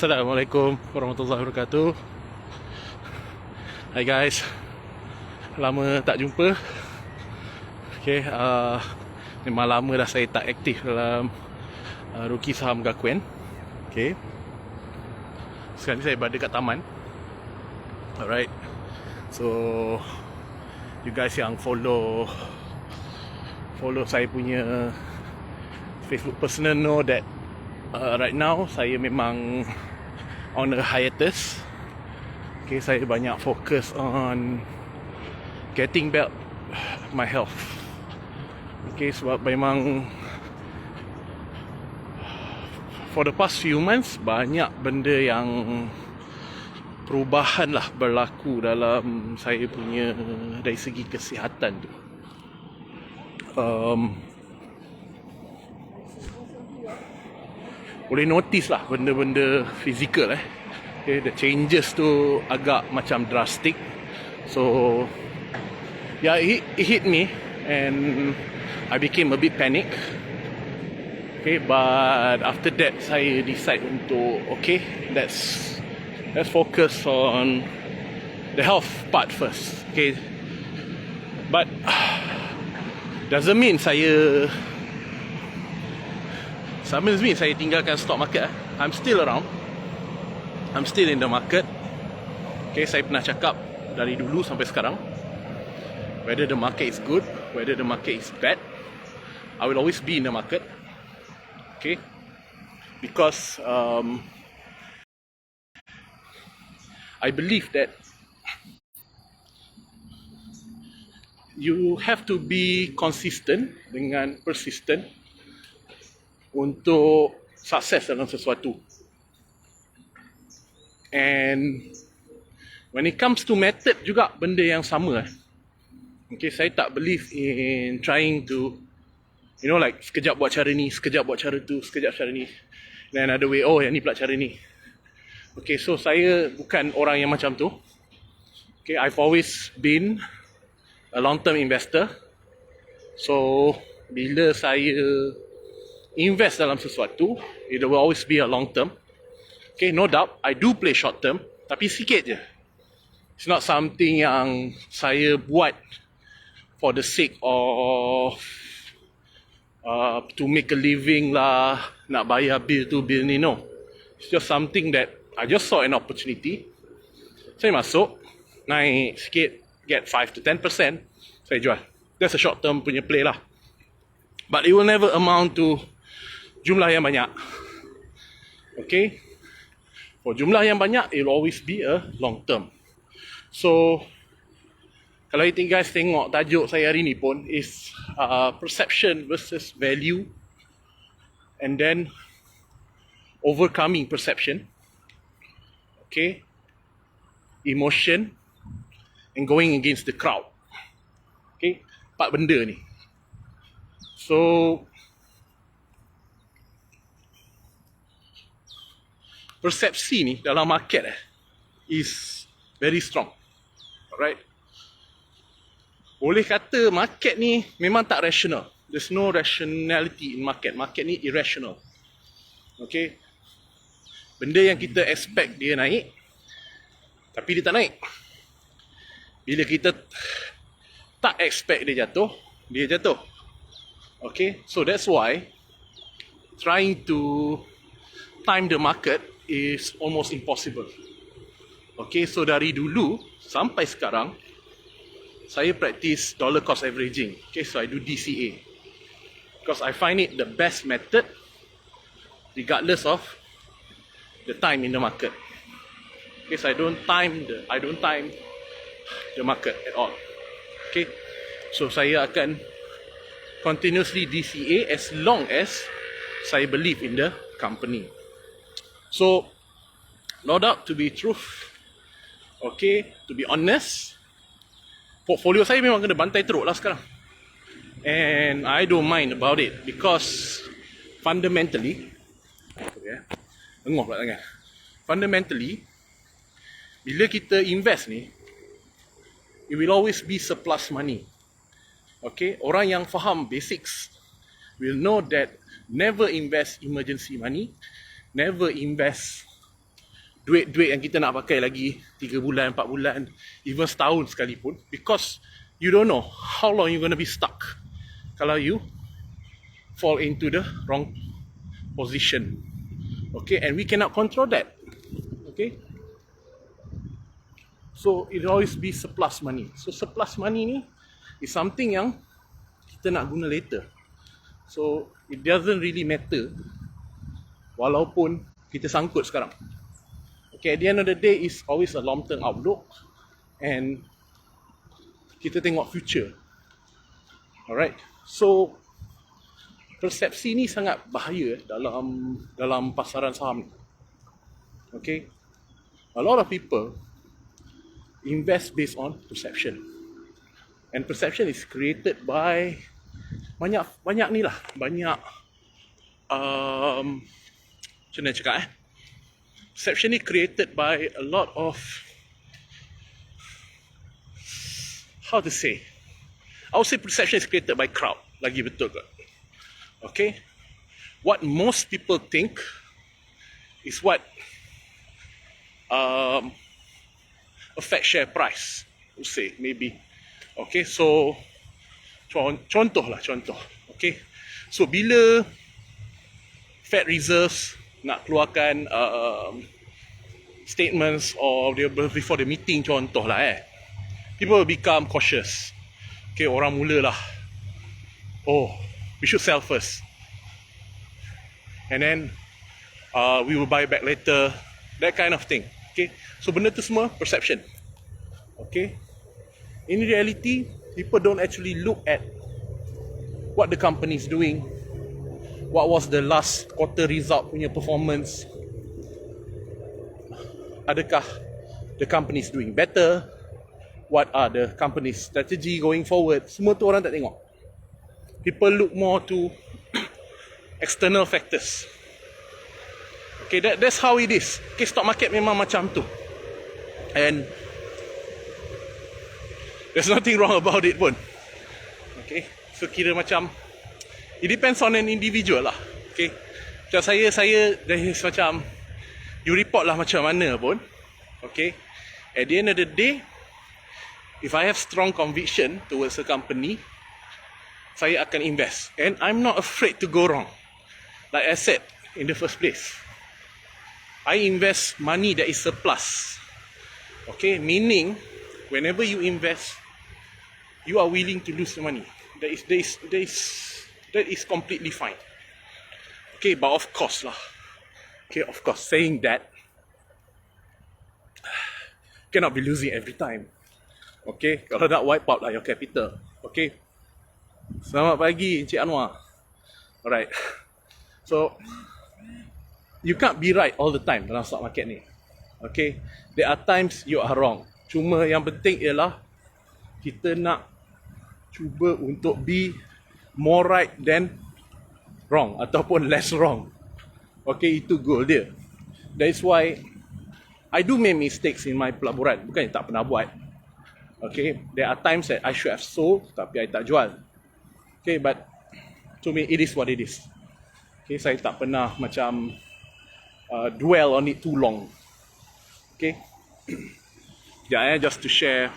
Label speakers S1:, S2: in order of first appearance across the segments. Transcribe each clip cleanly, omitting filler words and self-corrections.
S1: Assalamualaikum warahmatullahi wabarakatuh. Hai guys, lama tak jumpa. Okay, memang lama dah saya tak aktif dalam ruki saham gakuen. Okay, sekarang ni saya berada kat taman. Alright, so you guys yang follow saya punya Facebook personal know that right now saya memang on a hiatus. Okay, saya banyak fokus on getting back my health. Okay, sebab memang for the past few months banyak benda yang perubahan lah berlaku dalam saya punya dari segi kesihatan tu. Boleh notice lah benda-benda fizikal okay, the changes tu agak macam drastic. So yeah, it hit me and I became a bit panic. Okay, but after that saya decide untuk okay, let's focus on the health part first. Okay, but doesn't mean saya tinggalkan stock market. I'm still around. I'm still in the market. Okay, saya pernah cakap dari dulu sampai sekarang, whether the market is good, whether the market is bad, I will always be in the market. Okay, because I believe that you have to be consistent dengan persistent untuk sukses dalam sesuatu. And when it comes to method juga benda yang sama. Okay, saya tak believe in trying to, you know, like sekejap buat cara ni, sekejap buat cara tu, sekejap cara ni, then another way, oh yang ni pula cara ni. Okay, so saya bukan orang yang macam tu. Okay, I've always been a long-term investor. So bila saya invest dalam sesuatu, it will always be a long term. Okay, no doubt I do play short term, tapi sikit je. It's not something yang saya buat for the sake of to make a living lah, nak bayar bill tu bill ni, no. It's just something that I just saw an opportunity. Saya masuk, naik sikit, get 5 to 10%, saya jual. That's a short term punya play lah. But it will never amount to jumlah yang banyak. Okay, for jumlah yang banyak, it will always be a long term. So kalau you guys tengok tajuk saya hari ni pun is perception versus value, and then overcoming perception, okay, emotion, and going against the crowd. Okay, 4 benda ni. So persepsi ni dalam market is very strong. Alright, boleh kata market ni memang tak rational. There's no rationality in market. Market ni irrational. Okay, benda yang kita expect dia naik, tapi dia tak naik. Bila kita tak expect dia jatuh, dia jatuh. Okay, so that's why trying to time the market is almost impossible. Okay, so dari dulu sampai sekarang saya practice dollar cost averaging. Okay, so I do DCA because I find it the best method regardless of the time in the market. Okay, so I don't time the market at all. Okay, so saya akan continuously DCA as long as saya believe in the company. So, no doubt to be truth, okay, to be honest, portfolio saya memang kena bantai teruk lah sekarang. And I don't mind about it because fundamentally, fundamentally, bila kita invest ni, it will always be surplus money. Okay, orang yang faham basics will know that never invest emergency money, never invest duit-duit yang kita nak pakai lagi 3 bulan, 4 bulan, even setahun sekalipun, because you don't know how long you're going to be stuck kalau you fall into the wrong position. Okay, and we cannot control that. Okay, so it always be surplus money. So surplus money ni is something yang kita nak guna later. So it doesn't really matter walaupun kita sangkut sekarang. Okay, at the end of the day is always a long term outlook and kita tengok future. Alright, so persepsi ni sangat bahaya dalam pasaran saham ni. Okay, a lot of people invest based on perception, and perception is created by banyak ni lah, banyak macam mana cakap perception ni created by a lot of, how to say, I would say perception is created by crowd. Lagi betul ke? Okay, what most people think is what affect share price, we'll say, maybe. Okay, so contoh. Okay, so bila Fed Reserves nak keluarkan statements or before the meeting, contoh lah people will become cautious. Okay, orang mulalah, oh, we should sell first, and then we will buy back later, that kind of thing. Okay, so benda tu semua perception. Okay, in reality, people don't actually look at what the company is doing, what was the last quarter result punya performance, adakah the company is doing better, what are the company's strategy going forward. Semua tu orang tak tengok. People look more to external factors. Okay, that's how it is. Okay, stock market memang macam tu, and there's nothing wrong about it pun. Okay, so kira macam it depends on an individual lah. Okay, macam saya dari macam you report lah macam mana pun. Okay, at the end of the day, if I have strong conviction towards a company, saya akan invest, and I'm not afraid to go wrong. Like I said in the first place, I invest money that is surplus. Okay, meaning whenever you invest, you are willing to lose the money. That is completely fine. Okay, but of course lah. Okay, of course, saying that, cannot be losing every time. Okay, kalau nak wipe out lah your capital. Okay, selamat pagi Encik Anwar. Alright, so you can't be right all the time dalam stock market ni. Okay, there are times you are wrong. Cuma yang penting ialah kita nak cuba untuk be more right than wrong, ataupun less wrong. Okay, itu goal dia. That is why I do make mistakes in my pelaburan. Bukan tak pernah buat. Okay, there are times that I should have sold tapi I tak jual. Okay, but to me it is what it is. Okay, saya tak pernah macam dwell on it too long. Okay, yeah, just to share.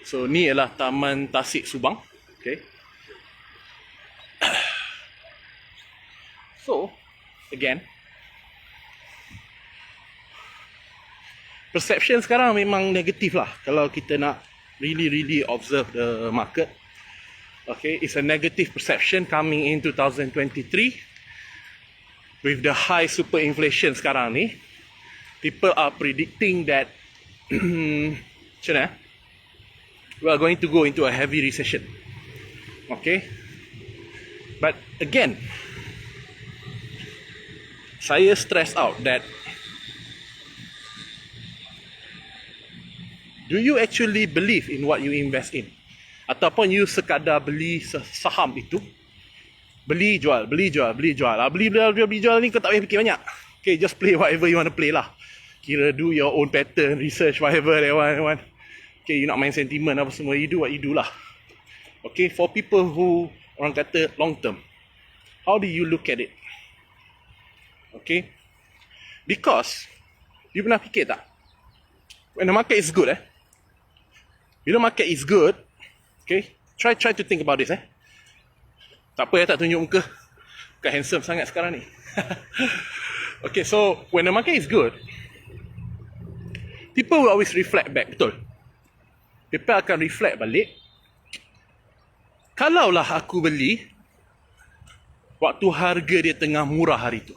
S1: So ni ialah Taman Tasik Subang. Okay, so again, perception sekarang memang negatif lah kalau kita nak really observe the market. Okay, it's a negative perception coming in 2023 with the high super inflation sekarang ni. People are predicting that macam mana, we are going to go into a heavy recession. Okay, but again, saya stress out that, do you actually believe in what you invest in? Ataupun you sekadar beli saham itu, beli jual beli jual ni kau tak payah fikir banyak. Okay, just play whatever you want to play lah. Kira do your own pattern research, whatever that one. Okay, you nak main sentiment apa semua, you do what you do lah. Okay, for people who orang kata long term, how do you look at it? Okay? Because, you pernah fikir tak? When the market is good, bila market is good, okay, try to think about this, Tak apa tak tunjuk muka. Bukan handsome sangat sekarang ni. Okay, so when the market is good, people will always reflect back, betul? People akan reflect balik. Kalaulah aku beli waktu harga dia tengah murah hari tu.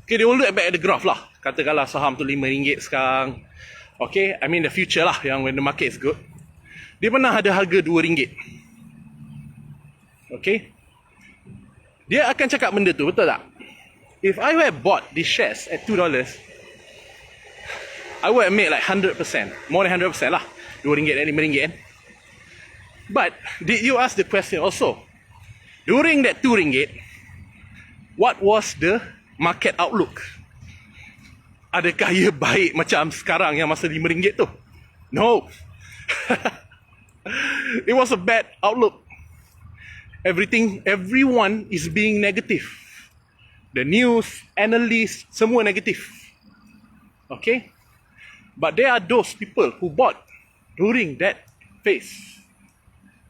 S1: Okay, they will look back at the graph lah. Katakanlah saham tu RM5 sekarang. Okay, I mean the future lah, yang when the market is good. Dia pernah ada harga RM2. Okay. Dia akan cakap benda tu, betul tak? If I had bought these shares at $2, I would have made like 100%. More than 100% lah. RM2 dan RM5 kan. But, did you ask the question also? During that RM2, what was the market outlook? Adakah ia baik macam sekarang yang masa RM5 tu? No. It was a bad outlook. Everyone is being negative. The news, analysts, semua negatif. Okay? But there are those people who bought during that phase.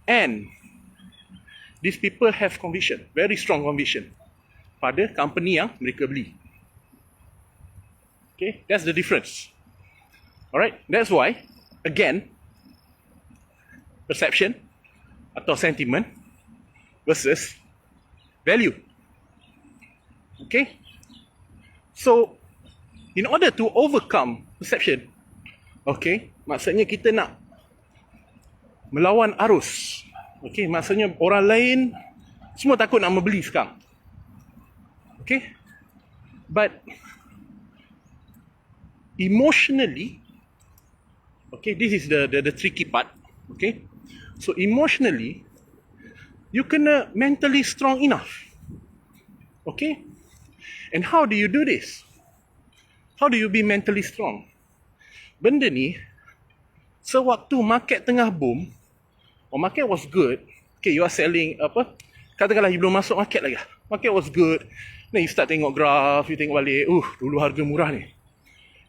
S1: And these people have conviction, very strong conviction pada company yang mereka beli. Okay? That's the difference. Alright? That's why, again, perception atau sentiment versus value. Okay? So, in order to overcome perception, okay, maksudnya kita nak melawan arus. Okay, maksudnya orang lain semua takut nak membeli sekarang. Okay? But, emotionally, okay, this is the tricky part. Okay? So, emotionally, you kena mentally strong enough. Okay? And how do you do this? How do you be mentally strong? Benda ni, sewaktu market tengah boom, or market was good, okay, you are selling, katakanlah you belum masuk market lagi. Market was good, then you start tengok graph, you tengok balik, dulu harga murah ni.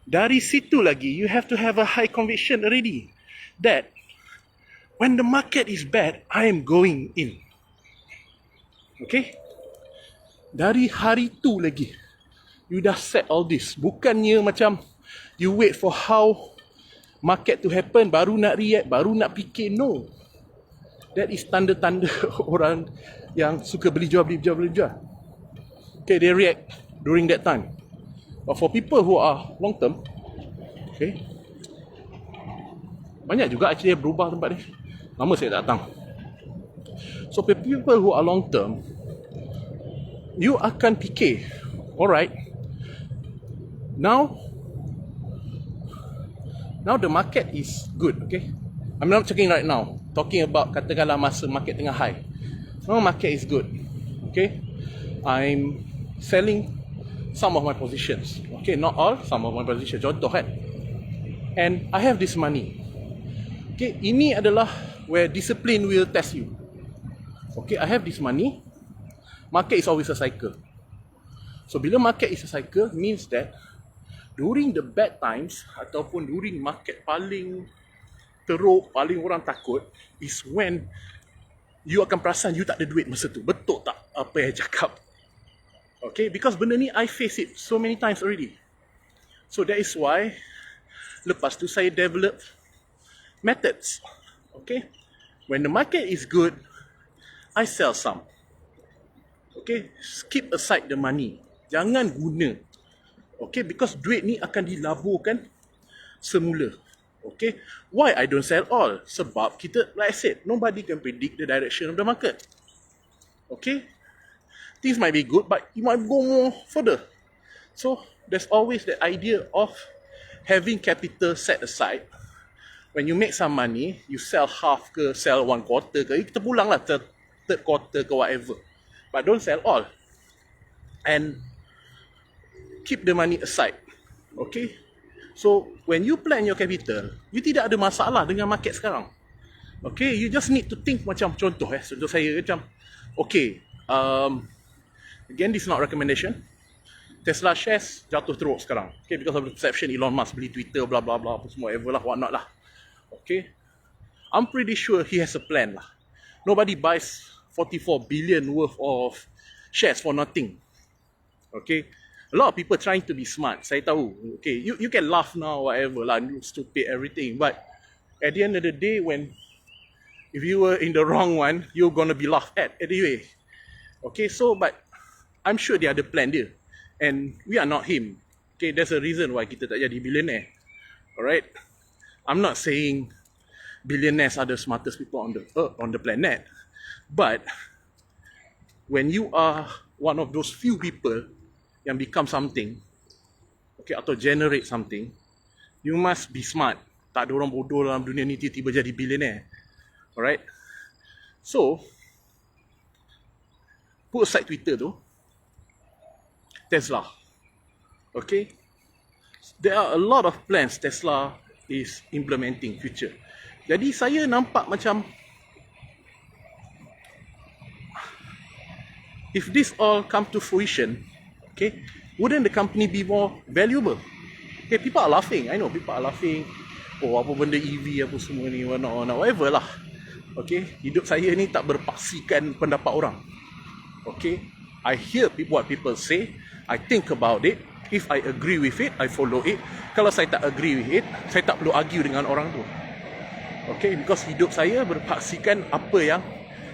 S1: Dari situ lagi, you have to have a high conviction already, that when the market is bad, I am going in. Okay? Dari hari tu lagi, you dah set all this. Bukannya macam you wait for how market to happen, baru nak react, baru nak fikir. No. That is tanda-tanda orang yang suka beli jual. Okay, they react during that time. But for people who are long term, okay, banyak juga actually berubah tempat ni. Lama saya tak datang. So for people who are long term, you akan fikir, alright, now the market is good, okay? I'm not talking right now, talking about katakanlah masa market tengah high. Now market is good, okay? I'm selling some of my positions, okay? Not all, some of my positions, contoh kan? And I have this money. Okay, ini adalah where discipline will test you. Okay, I have this money. Market is always a cycle. So, bila market is a cycle, means that during the bad times, ataupun during market paling teruk, paling orang takut, is when you akan perasan you tak ada duit masa tu. Betul tak apa yang cakap? Okay, because benda ni, I face it so many times already. So, that is why, lepas tu saya develop methods. Okay, when the market is good, I sell some. Okay, keep aside the money. Jangan guna. Okay, because duit ni akan dilaburkan semula. Okay, why I don't sell all? Sebab kita, like I said, nobody can predict the direction of the market. Okay, things might be good, but you might go more further. So, there's always the idea of having capital set aside. When you make some money, you sell half ke, sell 1/4 ke, kita pulang lah third quarter ke whatever. But don't sell all. And keep the money aside. Okay? So, when you plan your capital, you tidak ada masalah dengan market sekarang. Okay? You just need to think macam contoh contoh saya macam, okay, again, this is not recommendation. Tesla shares jatuh teruk sekarang. Okay, because of the perception Elon Musk beli Twitter, blah blah blah, apa semua, whatever lah, whatnot lah. Okay, I'm pretty sure he has a plan lah. Nobody buys 44 billion worth of shares for nothing. Okay, a lot of people trying to be smart. Saya tahu. Okay, you can laugh now, whatever lah, you stupid everything. But at the end of the day, if you were in the wrong one, you're gonna be laughed at anyway. Okay, so but I'm sure dia ada plan dia, and we are not him. Okay, there's a reason why kita tak jadi billionaire. Alright, I'm not saying billionaires are the smartest people on the planet, but when you are one of those few people yang become something, okay, atau generate something, you must be smart. Tak ada orang bodoh dalam dunia ni tiba-tiba jadi billionaire. Alright, so put aside Twitter tu, Tesla, okay, there are a lot of plans Tesla is implementing future. Jadi saya nampak macam if this all come to fruition, okay, wouldn't the company be more valuable? Okay, people are laughing. I know people are laughing. Oh, apa benda EV apa semua ni, whatever lah. Okay, hidup saya ni tak berpaksikan pendapat orang. Okay, I hear what people say, I think about it. If I agree with it, I follow it. Kalau saya tak agree with it, saya tak perlu argue dengan orang tu. Okay, because hidup saya berpaksikan apa yang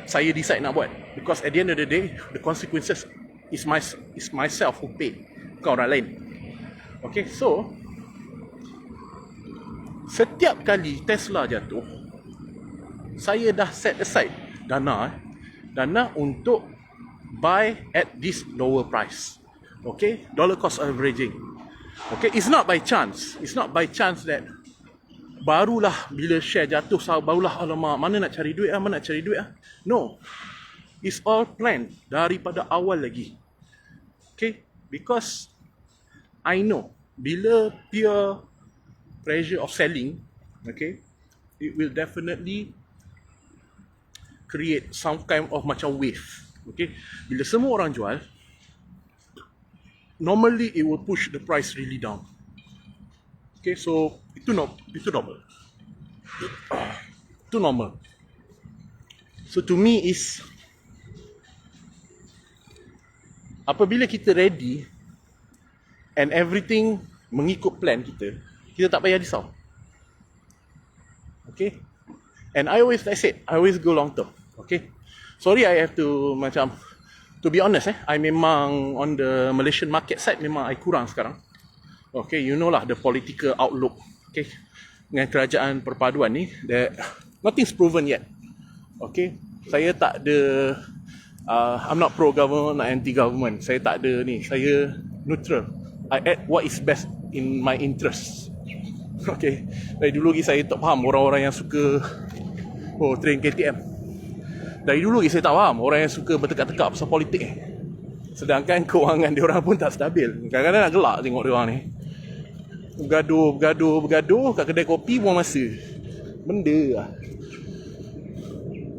S1: saya decide nak buat. Because at the end of the day, the consequences is myself who pay, bukan orang lain. Okay, so setiap kali Tesla jatuh, saya dah set aside dana untuk buy at this lower price. Okay, dollar cost averaging. Okay, it's not by chance. It's not by chance that barulah bila share jatuh, barulah alamak, mana nak cari duit mana nak cari duit No, it's all planned daripada awal lagi. Okay, because I know bila pure pressure of selling, okay, it will definitely create some kind of macam wave. Okay, bila semua orang jual, normally it will push the price really down. Okay, so itu normal. Itu normal. So to me is, apabila kita ready and everything mengikut plan kita tak payah risau. Okay, and I always go long term. Okay, sorry I have to to be honest, I memang on the Malaysian market side memang I kurang sekarang. Okay, you know lah the political outlook. Okay, dengan kerajaan perpaduan ni, that nothing's proven yet. Okay, saya tak ada I'm not pro-government, not anti-government. Saya tak ada ni, saya neutral. I add what is best in my interest. Okay, dari dulu lagi saya tak faham orang-orang yang suka train KTM. Dari dulu lagi saya tak faham orang yang suka bertekak-tekak pasal politik. Sedangkan kewangan diorang pun tak stabil. Kadang-kadang nak gelak tengok diorang ni. Bergaduh kat kedai kopi buang masa. Benda lah.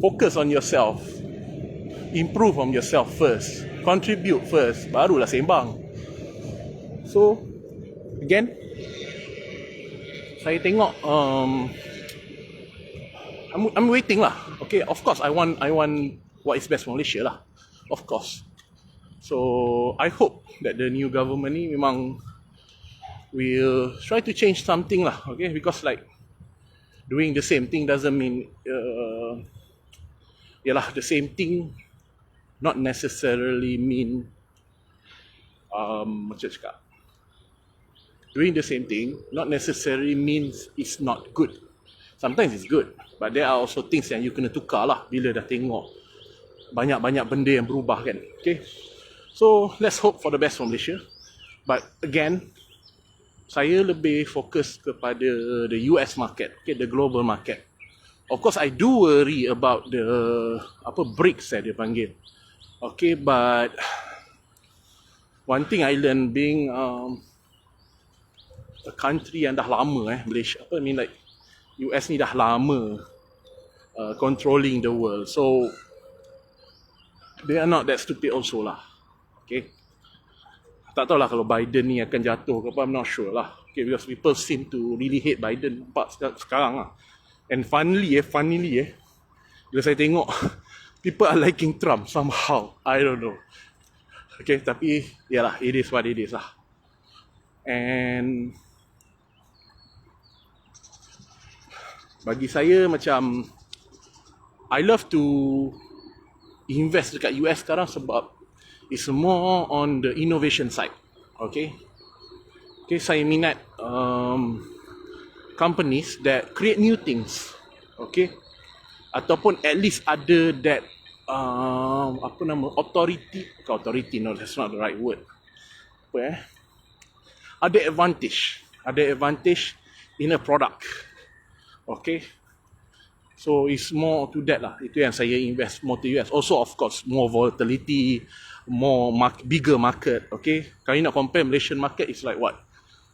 S1: Focus on yourself. Improve on yourself first. Contribute first. Barulah sembang. So, again, saya tengok I'm waiting lah. Okay, of course I want what is best for Malaysia lah. Of course. So I hope that the new government ni memang will try to change something lah. Okay, because like doing the same thing doesn't mean the same thing not necessarily mean macam cakap, doing the same thing not necessarily means it's not good. Sometimes it's good, but there are also things yang you kena tukar lah bila dah tengok banyak-banyak benda yang berubah kan. Okay, so let's hope for the best for Malaysia. But again, saya lebih fokus kepada the US market, okay, the global market. Of course, I do worry about the BRICS dia panggil. Okay, but one thing I learned being a country yang dah lama Malaysia, US ni dah lama controlling the world, so they are not that stupid also lah. Okay, Tak tahulah kalau Biden ni akan jatuh ke apa, I'm not sure lah. Okay, because people seem to really hate Biden sekarang lah. And funnily, bila saya tengok, people are liking Trump somehow. I don't know. Okay, tapi yalah, it is what it is lah. And bagi saya macam, I love to invest dekat US sekarang sebab it's more on the innovation side. Okay, saya minat companies that create new things. Okay, ataupun at least ada that authority, no, that's not the right word. Ada advantage in a product. Okay, so it's more to that lah. Itu yang saya invest more to US. Also of course more volatility, more bigger market. Okay, kalau nak compare Malaysian market, it's like what?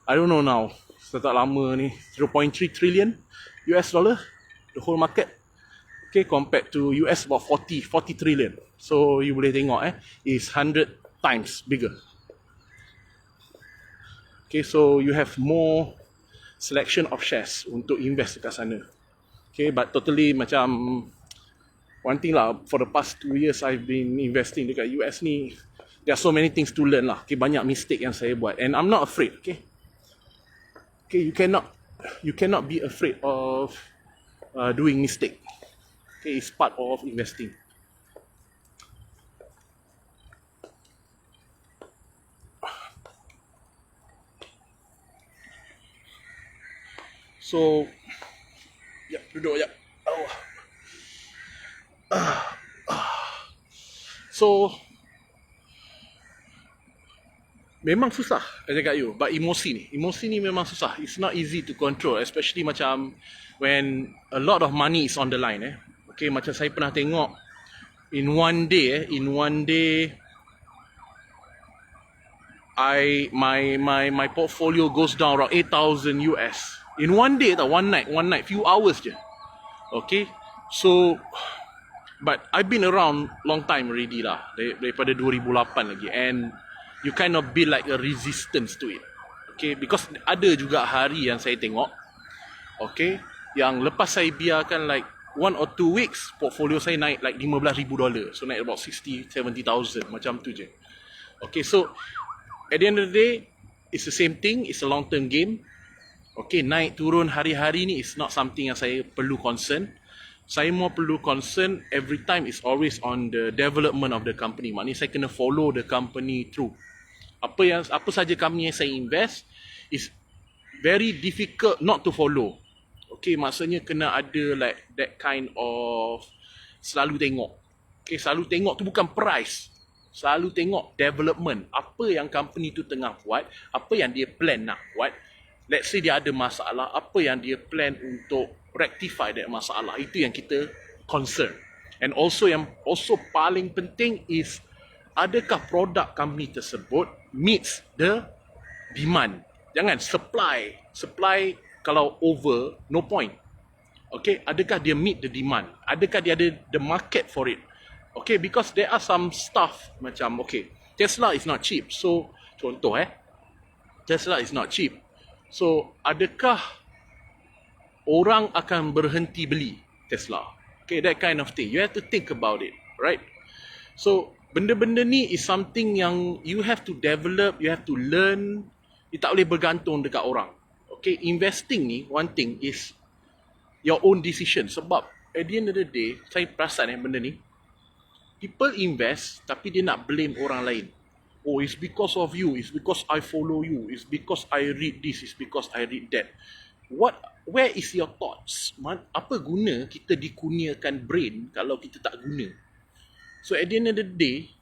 S1: I don't know now. Sejak lama ni 0.3 trillion US dollar the whole market. Okay, compared to US about 40 trillion. So you boleh tengok is 100 times bigger. Okay, so you have more selection of shares untuk invest dekat sana. Okay, but totally macam one thing lah, for the past 2 years I've been investing dekat US ni, there are so many things to learn lah. Okay, banyak mistake yang saya buat and I'm not afraid. Okay, you cannot be afraid of doing mistake. Okay, it's part of investing. So, duduk sekejap. So, memang susah saya cakap you, but emosi ni memang susah. It's not easy to control, especially macam when a lot of money is on the line. Okay, macam saya pernah tengok in one day my portfolio goes down around 8,000 US. In one day, one night, few hours je. Okay, so but I've been around long time already lah, daripada 2008 lagi, and you kind of build like a resistance to it. Okay, because ada juga hari yang saya tengok, okay, yang lepas saya biarkan like 1 or 2 weeks, portfolio saya naik like $15,000, so naik about 60-70,000 macam tu je. Okay, so at the end of the day, it's the same thing, it's a long term game. Okay, naik turun hari-hari ni is not something yang saya perlu concern. Saya more perlu concern every time is always on the development of the company. Maknanya saya kena follow the company through. Apa saja company yang saya invest is very difficult not to follow. Okay, maksudnya kena ada like that kind of selalu tengok. Okay, selalu tengok tu bukan price. Selalu tengok development. Apa yang company tu tengah buat, apa yang dia plan nak buat. Let's say dia ada masalah, apa yang dia plan untuk rectify that masalah. Itu yang kita concern. And also yang paling penting is, adakah produk company tersebut meets the demand. Jangan supply kalau over, no point. Okay, adakah dia meet the demand? Adakah dia ada the market for it? Okay, because there are some stuff macam, okay, Tesla is not cheap. So, contoh Tesla is not cheap. So, adakah orang akan berhenti beli Tesla? Okay, that kind of thing. You have to think about it, right? So, benda-benda ni is something yang you have to develop, you have to learn. You tak boleh bergantung dekat orang. Okay, investing ni, one thing is your own decision. Sebab, at the end of the day, saya perasan benda ni, people invest, tapi dia nak blame orang lain. Oh, it's because of you, it's because I follow you, it's because I read this, it's because I read that. Where is your thoughts? Apa guna kita dikurniakan brain kalau kita tak guna? So at the end of the day,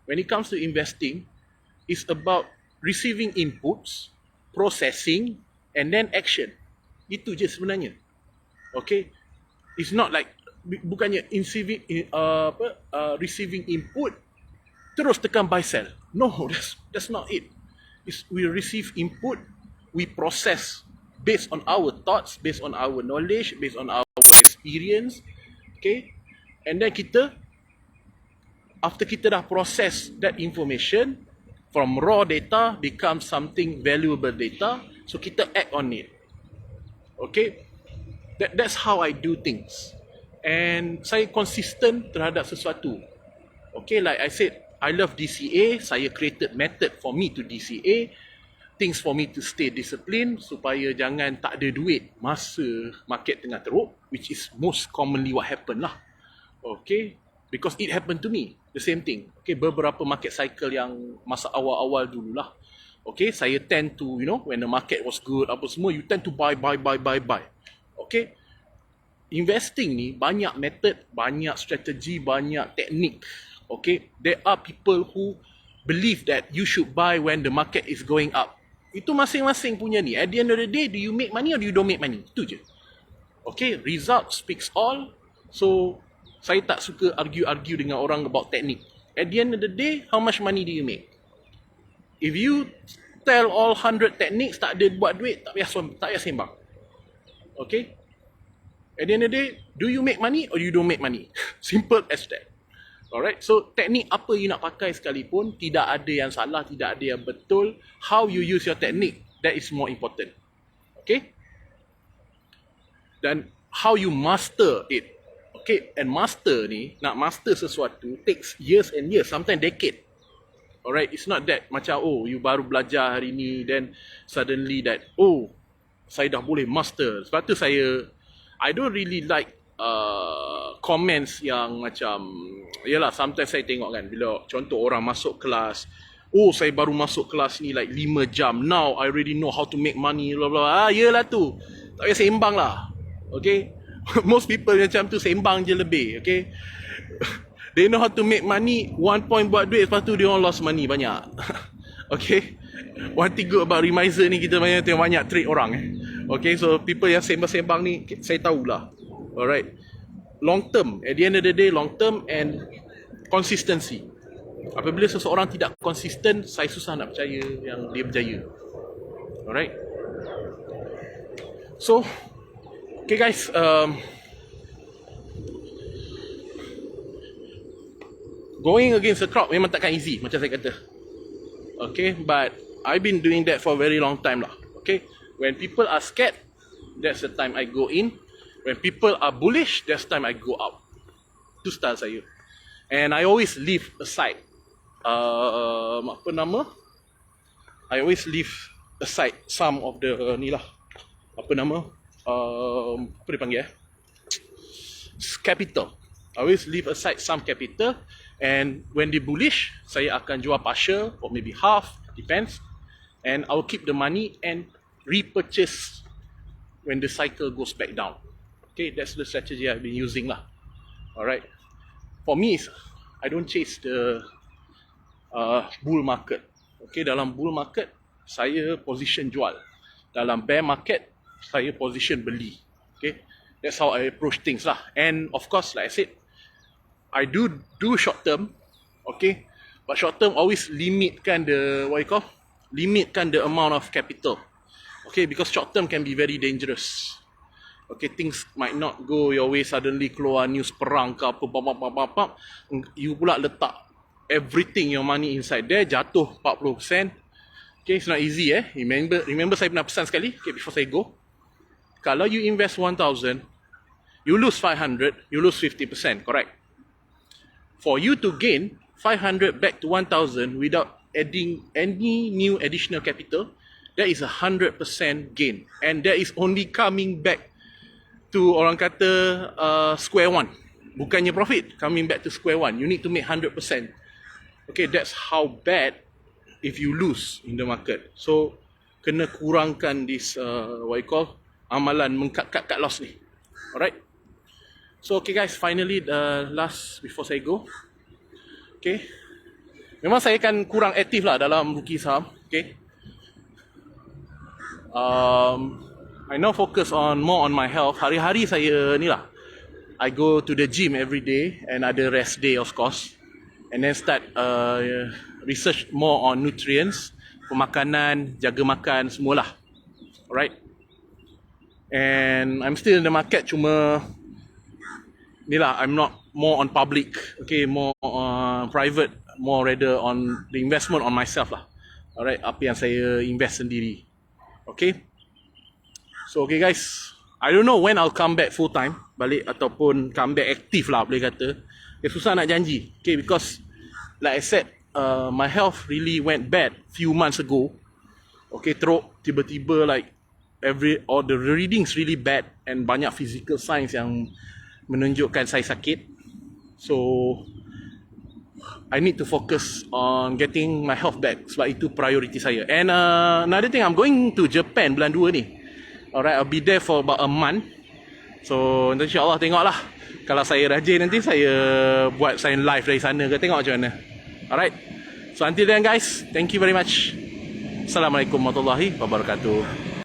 S1: when it comes to investing, it's about receiving inputs, processing, and then action. Itu je sebenarnya. Okay? It's not like, bukannya receiving input, terus tekan buy sell. No, that's not it. We receive input, we process based on our thoughts, based on our knowledge, based on our experience. Okay? And then after kita dah process that information, from raw data becomes something valuable data, so kita act on it. Okay, that's how I do things, and saya consistent terhadap sesuatu. Okay, like I said, I love DCA. Saya created method for me to DCA, things for me to stay disciplined supaya jangan tak ada duit masa market tengah teruk, which is most commonly what happen lah. Okay, because it happened to me, the same thing. Okay, beberapa market cycle yang masa awal-awal dululah. Okay, saya tend to, when the market was good, apa semua, you tend to buy. Okay, investing ni banyak method, banyak strategi, banyak teknik. Okay, there are people who believe that you should buy when the market is going up. Itu masing-masing punya ni. At the end of the day, do you make money or do you don't make money? Itu je. Okay, result speaks all. So, saya tak suka argue dengan orang about teknik. At the end of the day, how much money do you make? If you tell all 100 techniques, tak ada buat duit, tak payah sembang. Okay? At the end of the day, do you make money or you don't make money? Simple as that. Alright? So, teknik apa you nak pakai sekalipun, tidak ada yang salah, tidak ada yang betul. How you use your technique, that is more important. Okay? Dan how you master it. Okay, and master ni, nak master sesuatu takes years and years, sometimes decade. Alright, it's not that macam, you baru belajar hari ni, then suddenly that, saya dah boleh master. Sebab tu I don't really like comments yang macam, yalah, sometimes saya tengok kan, bila contoh orang masuk kelas, saya baru masuk kelas ni like 5 jam, now I already know how to make money, blah blah. Yalah tu, tak payah sembang lah. Okay, most people macam tu sembang je lebih. Okay, they know how to make money, 1 point buat duit, lepas tu dia orang lost money banyak. Okay, one thing good about Remiser ni, kita banyak trade orang. Okay, so people yang sembang-sembang ni, saya tahulah. Alright, long term, at the end of the day, long term and consistency. Apabila seseorang tidak konsisten, saya susah nak percaya yang dia berjaya. Alright, so okay guys, going against the crowd memang takkan easy, macam saya kata. Okay, but I've been doing that for a very long time lah. Okay, when people are scared, that's the time I go in. When people are bullish, that's the time I go out. Itu style saya. And I always leave aside, I always leave aside some of the apa dia panggil capital. I always leave aside some capital, and when they bullish, saya akan jual partial or maybe half, depends, and I will keep the money and repurchase when the cycle goes back down. Okay, that's the strategy I've been using lah. Alright, for me, I don't chase the bull market. Okay, dalam bull market, saya position jual. Dalam bear market, saya position beli. Okay, that's how I approach things lah. And of course, like I said, I do short term. Okay, but short term always limitkan the amount of capital. Okay, because short term can be very dangerous. Okay, things might not go your way, suddenly keluar news perang ke apa, you pula letak everything your money inside there, jatuh 40%. Okay, it's not easy Remember saya pernah pesan sekali, okay, before saya go. Kalau you invest 1,000, you lose 500, you lose 50%, correct? For you to gain 500 back to 1,000 without adding any new additional capital, that is 100% gain. And that is only coming back to, orang kata, square one. Bukannya profit, coming back to square one. You need to make 100%. Okay, that's how bad if you lose in the market. So, kena kurangkan this, amalan mengkat loss ni. Alright. So, okay guys, finally, the last, before saya go. Okay. Memang saya kan kurang aktif lah dalam rookie saham. Okay. I now focus more on my health. Hari-hari saya ni lah, I go to the gym every day, and ada rest day of course, and then start research more on nutrients, pemakanan, jaga makan, semualah. Alright. And I'm still in the market, cuma ni lah, I'm not more on public, okay, more private, more rather on the investment on myself lah. Alright, apa yang saya invest sendiri. Okay. So okay guys, I don't know when I'll come back full time balik ataupun come back active lah boleh kata. Susah nak janji. Okay, because like I said, my health really went bad few months ago. Okay, teruk tiba-tiba like all the readings really bad and banyak physical signs yang menunjukkan saya sakit. So I need to focus on getting my health back. Sebab itu priority saya. And another thing, I'm going to Japan bulan 2 ni. Alright, I'll be there for about a month. So insyaAllah tengoklah. Kalau saya rajin nanti saya buat sign live dari sana ke, tengok macam mana. Alright. So until then guys, thank you very much. Assalamualaikum warahmatullahi wabarakatuh.